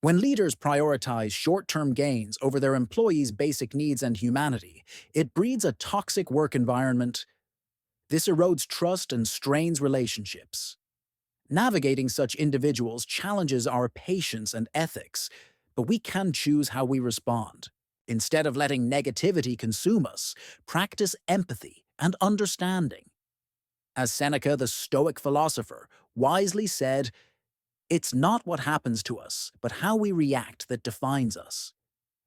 When leaders prioritize short-term gains over their employees' basic needs and humanity, it breeds a toxic work environment. This erodes trust and strains relationships. Navigating such individuals challenges our patience and ethics, but we can choose how we respond. Instead of letting negativity consume us, practice empathy and understanding. As Seneca, the Stoic philosopher, wisely said, "It's not what happens to us, but how we react that defines us."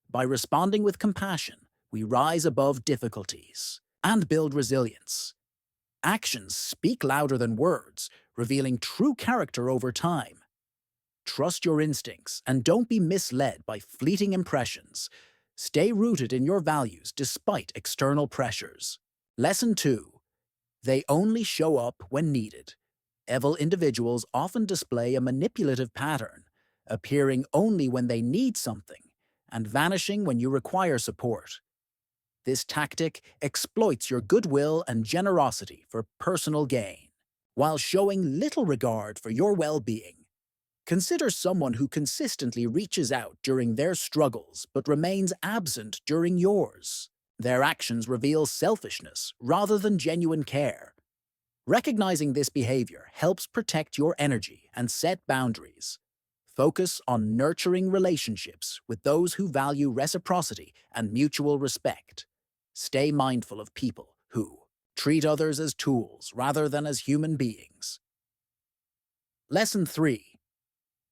By responding with compassion, we rise above difficulties and build resilience. Actions speak louder than words, revealing true character over time. Trust your instincts and don't be misled by fleeting impressions. Stay rooted in your values despite external pressures. Lesson 2. They only show up when needed. Evil individuals often display a manipulative pattern, appearing only when they need something and vanishing when you require support. This tactic exploits your goodwill and generosity for personal gain, while showing little regard for your well-being. Consider someone who consistently reaches out during their struggles but remains absent during yours. Their actions reveal selfishness rather than genuine care. Recognizing this behavior helps protect your energy and set boundaries. Focus on nurturing relationships with those who value reciprocity and mutual respect. Stay mindful of people who treat others as tools rather than as human beings. Lesson 3.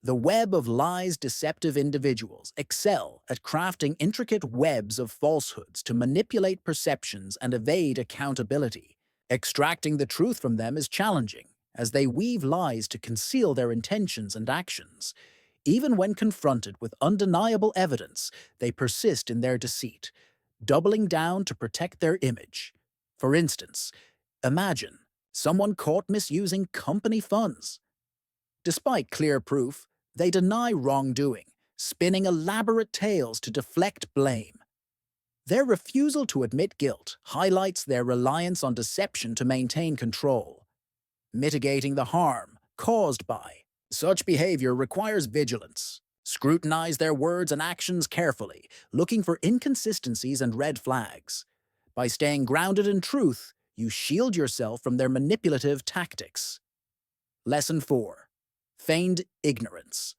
The web of lies. Deceptive individuals excel at crafting intricate webs of falsehoods to manipulate perceptions and evade accountability. Extracting the truth from them is challenging, as they weave lies to conceal their intentions and actions. Even when confronted with undeniable evidence, they persist in their deceit, doubling down to protect their image. For instance, imagine someone caught misusing company funds. Despite clear proof, they deny wrongdoing, spinning elaborate tales to deflect blame. Their refusal to admit guilt highlights their reliance on deception to maintain control. Mitigating the harm caused by such behavior requires vigilance. Scrutinize their words and actions carefully, looking for inconsistencies and red flags. By staying grounded in truth, you shield yourself from their manipulative tactics. Lesson 4. Feigned ignorance.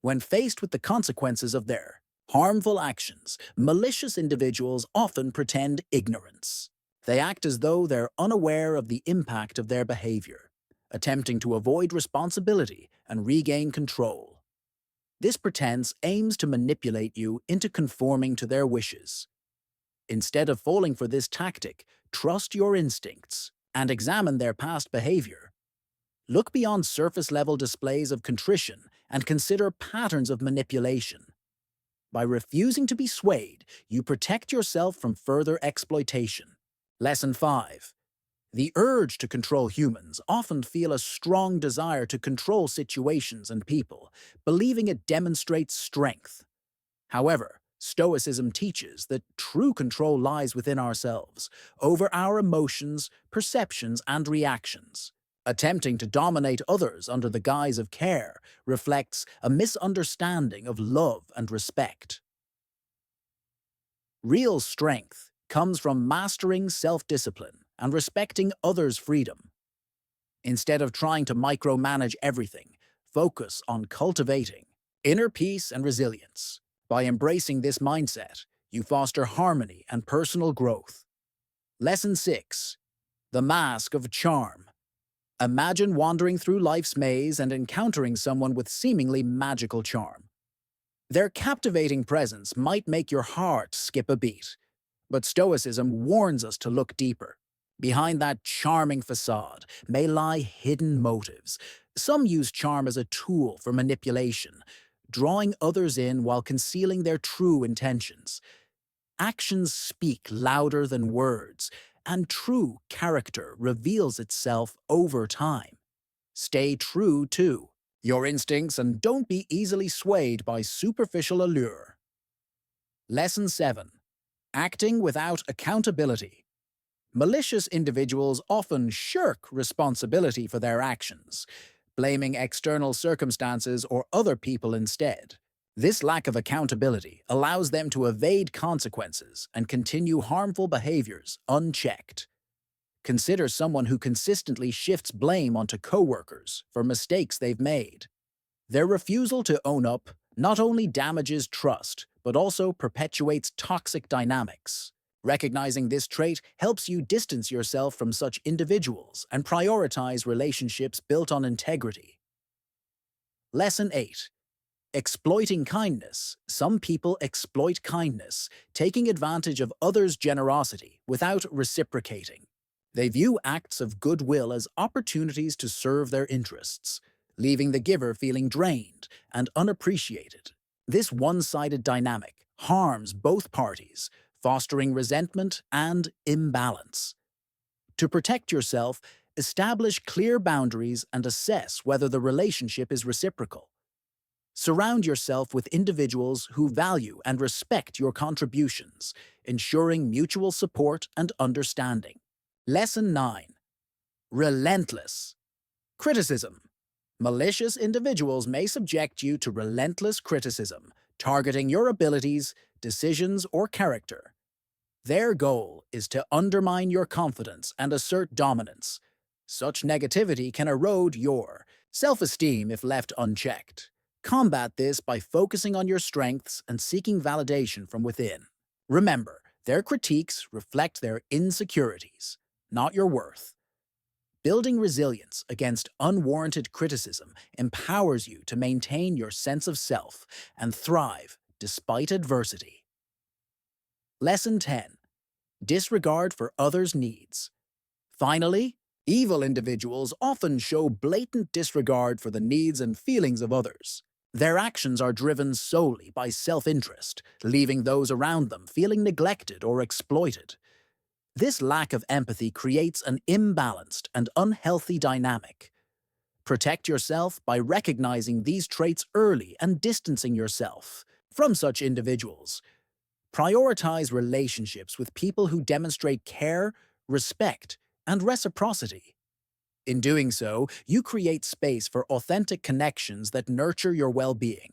When faced with the consequences of their harmful actions, malicious individuals often pretend ignorance. They act as though they're unaware of the impact of their behavior, attempting to avoid responsibility and regain control. This pretense aims to manipulate you into conforming to their wishes. Instead of falling for this tactic, trust your instincts and examine their past behavior. Look beyond surface-level displays of contrition and consider patterns of manipulation. By refusing to be swayed, you protect yourself from further exploitation. Lesson 5. The urge to control humans often feel a strong desire to control situations and people, believing it demonstrates strength. However, Stoicism teaches that true control lies within ourselves, over our emotions, perceptions, and reactions. Attempting to dominate others under the guise of care reflects a misunderstanding of love and respect. Real strength comes from mastering self-discipline and respecting others' freedom. Instead of trying to micromanage everything, focus on cultivating inner peace and resilience. By embracing this mindset, you foster harmony and personal growth. Lesson 6. The mask of charm. Imagine wandering through life's maze and encountering someone with seemingly magical charm. Their captivating presence might make your heart skip a beat, but Stoicism warns us to look deeper. Behind that charming facade may lie hidden motives. Some use charm as a tool for manipulation, drawing others in while concealing their true intentions. Actions speak louder than words, and true character reveals itself over time. Stay true to your instincts and don't be easily swayed by superficial allure. Lesson 7. Acting without accountability. Malicious individuals often shirk responsibility for their actions, blaming external circumstances or other people instead. This lack of accountability allows them to evade consequences and continue harmful behaviors unchecked. Consider someone who consistently shifts blame onto coworkers for mistakes they've made. Their refusal to own up not only damages trust, but also perpetuates toxic dynamics. Recognizing this trait helps you distance yourself from such individuals and prioritize relationships built on integrity. Lesson 8. Exploiting kindness. Some people exploit kindness, taking advantage of others' generosity without reciprocating. They view acts of goodwill as opportunities to serve their interests, leaving the giver feeling drained and unappreciated. This one-sided dynamic harms both parties, fostering resentment and imbalance. To protect yourself, establish clear boundaries and assess whether the relationship is reciprocal. Surround yourself with individuals who value and respect your contributions, ensuring mutual support and understanding. Lesson 9. Relentless criticism. Malicious individuals may subject you to relentless criticism, targeting your abilities, decisions, or character. Their goal is to undermine your confidence and assert dominance. Such negativity can erode your self-esteem if left unchecked. Combat this by focusing on your strengths and seeking validation from within. Remember, their critiques reflect their insecurities, not your worth. Building resilience against unwarranted criticism empowers you to maintain your sense of self and thrive despite adversity. Lesson 10. Disregard for others' needs. Finally, evil individuals often show blatant disregard for the needs and feelings of others. Their actions are driven solely by self-interest, leaving those around them feeling neglected or exploited. This lack of empathy creates an imbalanced and unhealthy dynamic. Protect yourself by recognizing these traits early and distancing yourself from such individuals. Prioritize relationships with people who demonstrate care, respect, and reciprocity. In doing so, you create space for authentic connections that nurture your well-being.